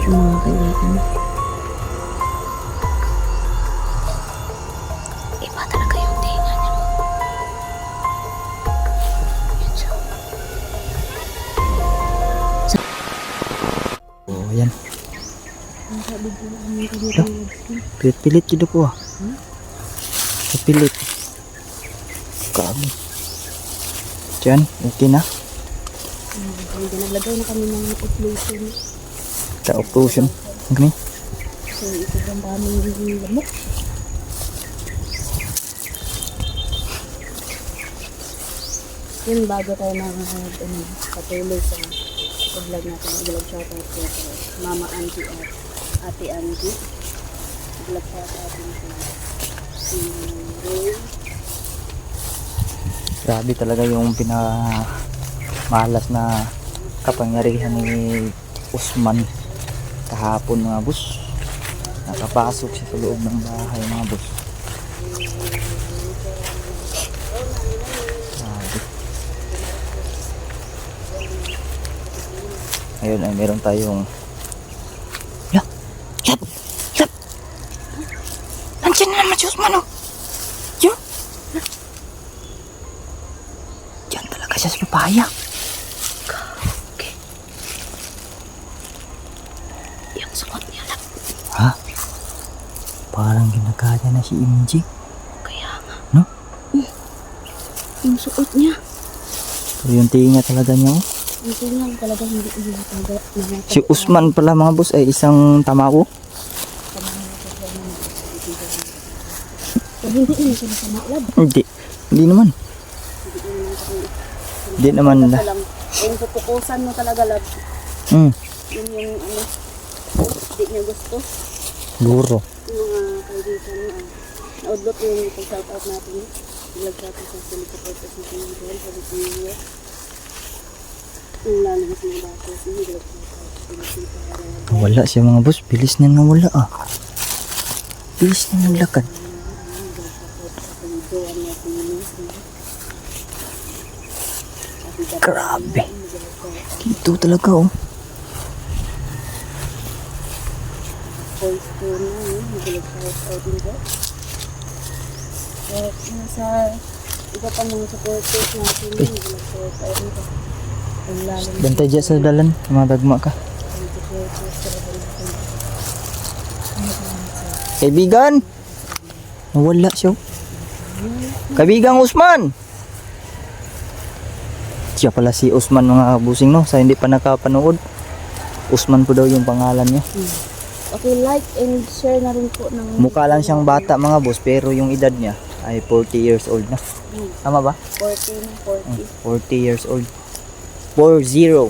mga kaibigan. Iba talaga yung tinga niya. Yan siya. Oh, yan. Pilit-pilit gitu po. Pilit. Kami. Diyan, okay na. Naglagay na kami ng occlusion. Sa occlusion. Okay. So, ito ang daming lamok. Yun, bago tayo patuloy sa vlog natin. Vlog shoutout ko Mama Auntie at Ate Auntie. Vlog shoutout natin si Roy. Grabe talaga yung pinamalas na kapangyarihan ni Usman kahapon mga boss. Nakapasok siya sa loob ng bahay mga boss. Grabe. Ngayon ay meron tayong Yap! Nandiyan na naman si Usman oh! Yun! Diyan talaga siya sa papaya. Okay. Yung suot niya lang. Ha? Parang ginagaya na si MJ. Kaya nga. No? Yung suot niya. Pero yung tinga talaga niya oh. Yung tinga talaga hindi talaga. Si Usman pala mga boss ay isang tamago. Pero hindi naman siya masama lab. Hindi naman. Hindi naman na. Yung pupukusan mo talaga lab. Hmm. Yun yung hindi niya gusto. Guro. Yung mga kaibigan mo. Naudlot yung pag-shout out natin. Vlog natin sa Silipapagpas na pinagdol. Sabi ko niya. Yung lalo na sa mga bato. Yung vlog natin. Wala siya mga boss. Bilis na nawala ah. Bilis na naglakad. Grabe. Ito talaga oh. Voice ko na yun. Mag-shout out din ko. Nasa iba pa mga supporters natin yun. Mag-shout out din ko. Bantay dyan sa dalan. Madagma ka. Kaibigan! Nawala siya. Kaibigang Usman! Siya pala si Usman mga busing no. Sa hindi pa nakapanood. Usman po daw yung pangalan niya. Okay, like and share na rin po ng... Mukha lang siyang bata mga boss. Pero yung edad niya ay 40 years old na. Tama ba? 40 na 40. 40 years old. 40.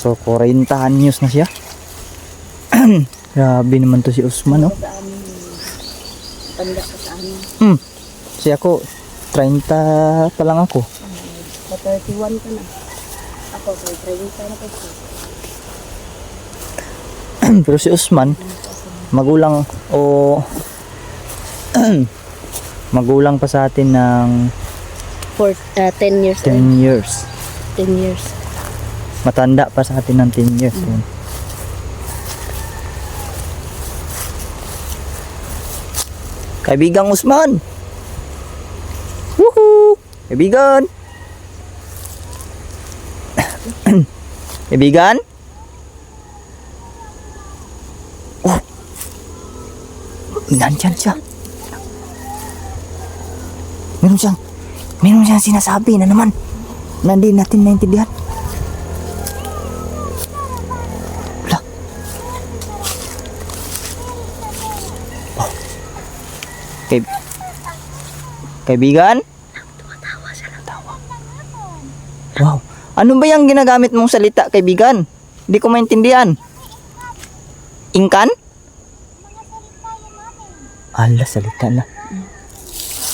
So 40 anyos na siya. Grabe naman to si Usman no. Sa amin, tanda ka sa amin. Kasi ako 30 pa lang ako. Sa 31 ka na. Ako, kay 30 na kasi. Pero si Usman magulang o magulang pa sa atin ng 10 years 10 years. 10 years. Matanda pa sa atin ng 10 years. Yun. Kaibigang Usman. Woohoo! Kaibigan. Kaibigan? Oh. Nandyan siya. Meron siyang sinasabi na naman. Na hindi natin naintindihan. Wala. Oh. Kaibigan? Tumatawa siya ng tawa. Wow. Ano ba yung ginagamit mong salita, kaibigan? Hindi ko maintindihan. Ingkan? Ala, salita na.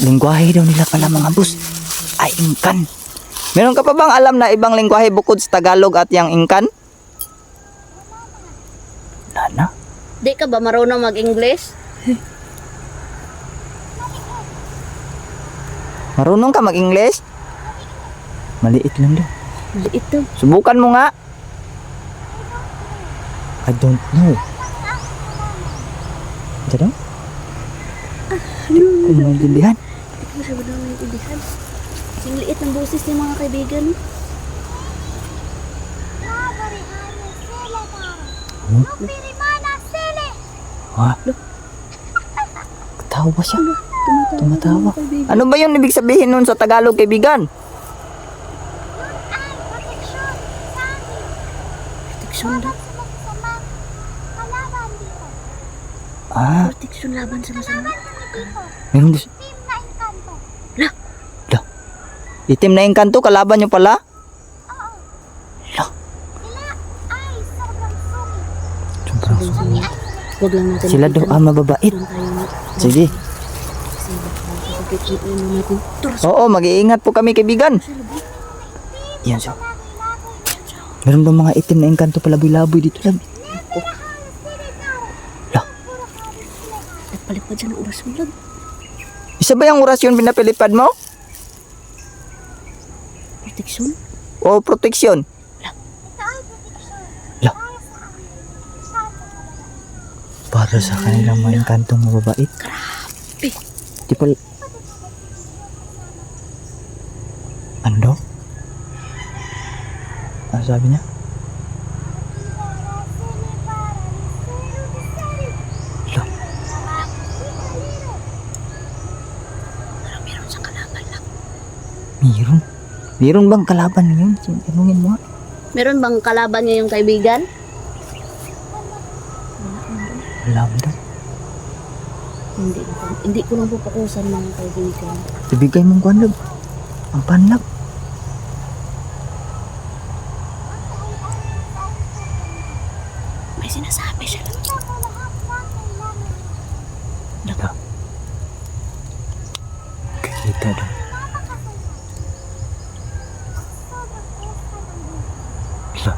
Lingwahe daw nila pala mga boss. Ay, Ingkan. Meron ka pa bang alam na ibang lingwahe bukod sa Tagalog at yung Ingkan? Nana? Di ka ba marunong mag-English? Marunong ka mag-English? Maliit lang daw. Maliit daw. Subukan mo nga. I don't know. Ano daw? Hindi ko maintindihan. Hindi ko siya ba naman naiintindihan? Ang liit ng boses niya mga kaibigan. Oh? Ha? Tawa ba siya? Tumatawa. Ano ba yung ibig sabihin nun sa Tagalog, kaibigan? Protection daw. Ah, Protection laban sa masama. meron gusto. Lah, Itim na engkanto, kalaban nyo pala? Lah, sobrang sungit. Huwag lang natin. Sila daw mababait. Doon tayo na. Sige. Kasi baka sasakit yung ano natin. Turas. Oo, mag-iingat po kami, kaibigan. Yan siya. Meron ba mga itim na engkanto palaboy-laboy dito lang? Lah, Nagpalipad siya ng oras mo lang. isa ba yung orasyon pinapilipad mo? Protection? O proteksyon? Lah, para sa kanilang mga engkantong mababait. Grabe. Di pa... Ano daw? Ano sabi niya? Lah, Parang meron siyang kalaban lang. meron? Meron bang kalaban yun? Tanungin mo nga. Meron bang kalaban niya yung kaibigan? Wala mo daw. Hindi ko lang pupukusan mga kaibigan. Ibigay mong kwanlag. Ang panlag. May sinasabi siya lang. Daga. Kakita daw. Lah,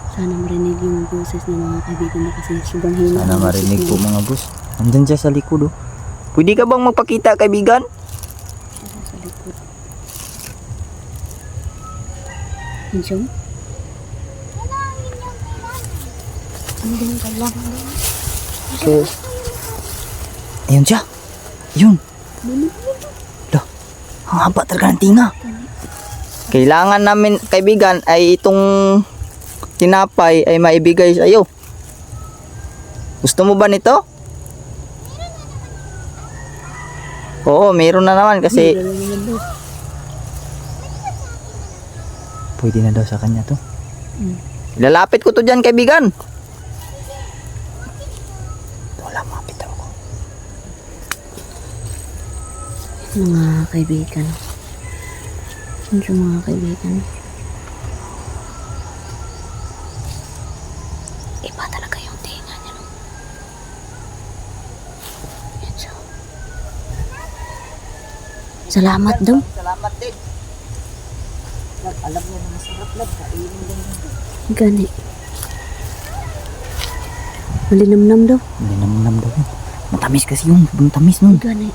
Sana marinig yung boses ng mga kaibigan na kasi sobrang hina. sana marinig po mga boss. Nandun siya sa likod oh. Pwede ka bang magpakita, kaibigan? Sa likod. Minsan? Ano din yung kailangan doon? So, ayun siya. Yun. Lah, ang haba talaga ng tinga. Kailangan namin, kaibigan, ay itong tinapay ay maibigay sa iyo. Gusto mo ba nito? Oo, meron na naman kasi pwede na daw sa kanya to. Lalapit ko to dyan, kaibigan. Wala, mapit ako. Mga kaibigan. Ano siya mga kaibigan? Iba talaga yung tinga niya, no? Yan siya. Salamat daw. Salamat din. Alam mo na masarap lang, kainin lang yun. Gani. Malinamnam daw. Linamnam daw yun. Matamis kasi yun, matamis nun. Gani.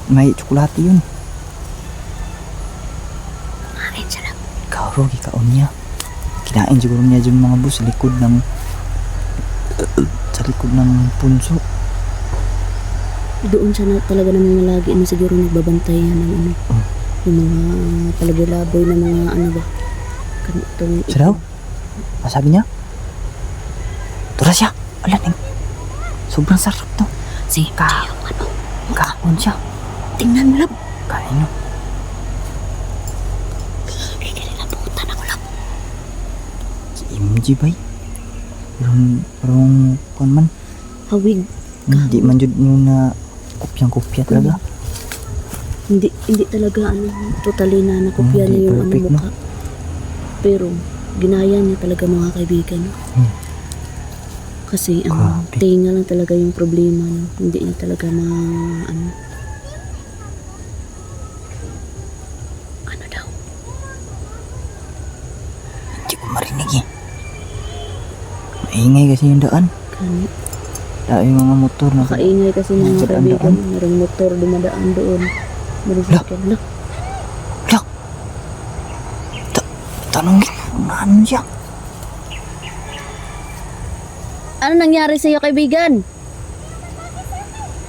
May tsokolate yun. Kain siya lang. Kauro, kikaon niya. Kinain siguro niya dyan mga boss sa likod ng punso. Doon siya na talaga naman malagi na siguro nagbabantay yan ng ano. Yung mga palaboy-laboy na mga ano ba. Kanitong Siya daw? Ano sabi niya? Tura siya. Alam, sobrang sarap to. Si yung ano. Kaon siya. Tingnan mo lang. Kain no. Kinilabutan ako lang. Si MG bay. Parang kuan man. Hawig. Hindi man jud yun na kopyang-kopya talaga. Hindi talaga ano, totally na nakopya Hindi niya yung ano perfect, mukha. Pero ginaya niya talaga mga kaibigan. Kasi ang Grabe. tinga lang talaga yung problema, no? Hindi niya talaga ano daw. Hindi ko marinig eh. Maingay kasi yung daan. Kani. Dahil yung mga motor na Makaingay kasi mga Ang kaibigan. daan. Merong motor dumadaan doon. Merong sakyan. Lah, Lak! Tanongin mo, ano siya? Ano nangyari sa'yo, kaibigan?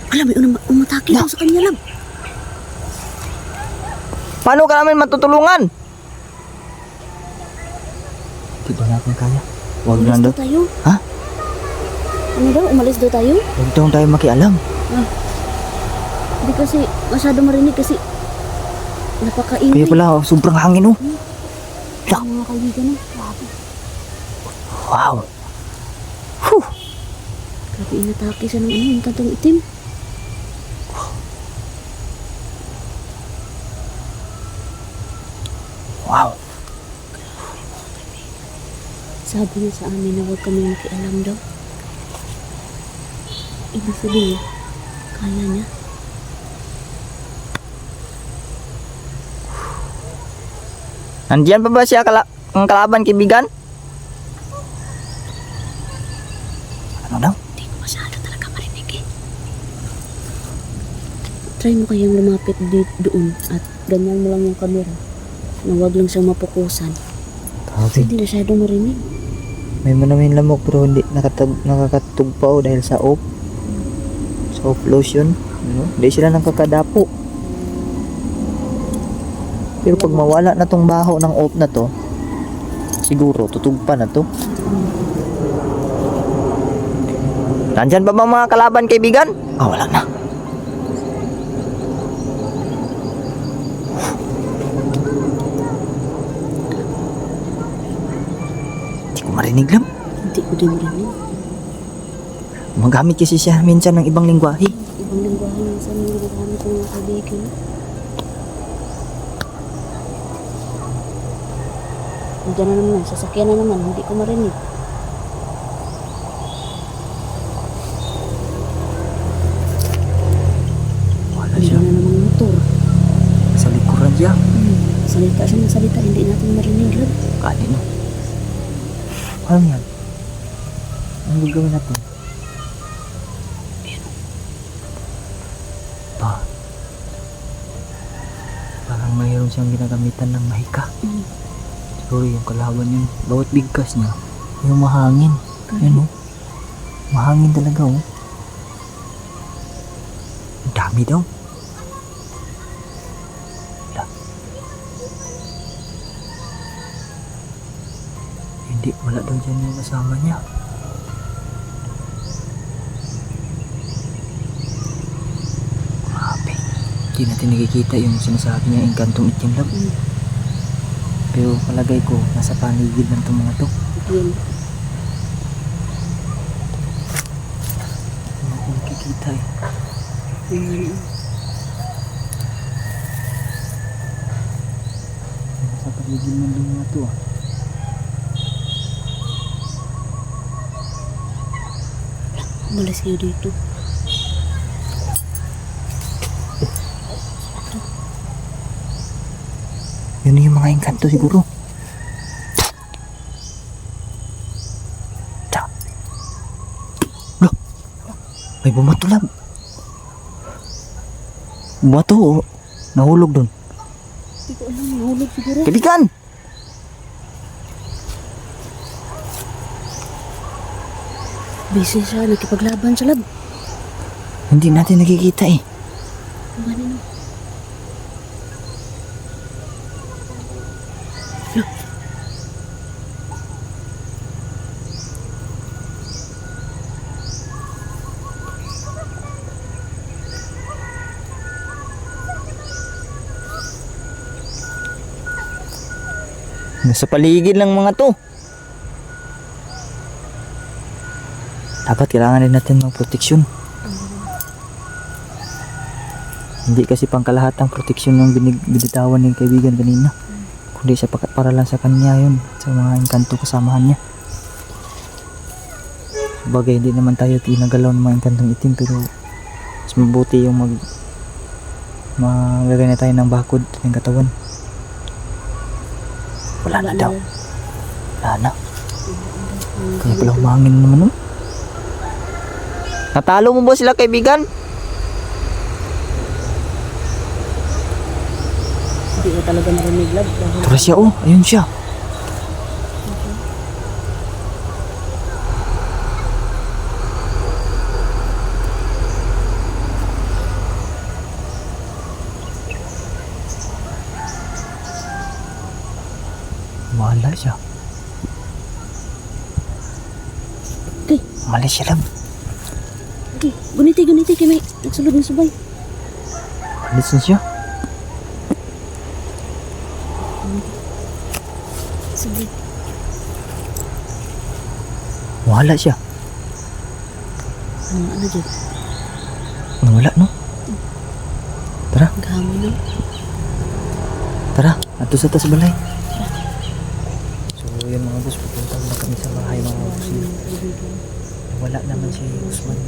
Alam, may umatake daw sa kanya, lab. Paano ka namin matutulungan? Hindi ba natin kaya? Huwag na Umalis daw. daw tayo. Ha? Ano daw? Umalis daw tayo? Huwag daw tayo makialam. Hindi kasi masyado marinig kasi napakaingay. Kaya pala, sobrang hangin oh. Ang mga kaibigan na. Grabe. Wow. Whew. Grabe inatake siya ng yung kantong itim. Wow. Sabi niya sa amin na huwag kami makialam daw. Ibig sabihin, kaya niya. Nandiyan pa ba siya ang kalaban, kaibigan? Ano daw? Hindi ko masyado talaga marinig eh. Try mo kayang lumapit doon at ganyan mo lang yung camera na huwag lang siyang mapukusan. Grabe. Hindi masyado marinig. May manamin lamok pero hindi nakakatug pa oh, dahil sa off. Sa off lotion. Ano? Hindi sila nakakadapo. Pero pag mawala na tong baho ng off na to, siguro tutug pa na to. Nandyan ba mga kalaban, kaibigan? Ah, wala na. Hindi ko marinig lang. Hindi ko din marinig. Magamit kasi siya minsan ng ibang lingwahe. Ibang lingwahe yung sa mga ginagamit ng mga kaibigan. Diyan na naman, sasakyan na naman, hindi ko marinig. Wala Diyan siya. na naman motor. Sa likuran siya. Salita siya ng salita, hindi natin marinig lang. Kali no. Ano yan? Ano gagawin natin? Pa. Parang mayroon siyang ginagamitan ng mahika. Siguro yung kalaban yun. Bawat bigkas niya, yung mahangin. Yan oh. Mahangin talaga oh. Ang dami daw. Wala. Hindi, wala daw dyan yung kasama niya. Grabe. Hindi natin nakikita yung sinasabi niya, engkantong itim lang. Pero palagay ko, nasa paligid ng itong mga to. Yun. Hindi natin nakikita eh. Yun. Nasa paligid ng mga to ah. Umalis kayo dito. Yun yung mga engkanto siguro. Tsa. Loh. May bumato lang. Bumato oh. Nahulog dun. Hindi ko alam, nahulog siguro. Kaibigan! Busy siya, nakipaglaban sa lab. Hindi natin nakikita eh. Ang galing. Nasa paligid lang mga to. Dapat kailangan din natin ng proteksyon. Hindi kasi pangkalahatang proteksyon ng binitawan ng kaibigan kanina. Kundi sa para lang sa kanya yun. Sa mga engkanto kasamahan niya. Bagay, hindi naman tayo pinagalaw ng mga engkantong itim. Pero mas mabuti yung maglagay na tayo ng bakod ng katawan. Wala na daw. Wala na. Kaya pala humangin naman oh. Natalo mo ba sila, kaibigan? Hindi ko talaga narinig lab. Tara siya oh. Ayun siya. Umalis siya lang. Okay, guniti, kay may nagsulod na subay. Umalis na siya. Sige. Wala siya. Ano dyan? Wala, no? Tara, Gamo na. tara. Ato sa tas balay. So, yun mga boss. Pupunta na kami sa bahay mga boss. Wala naman si Usman.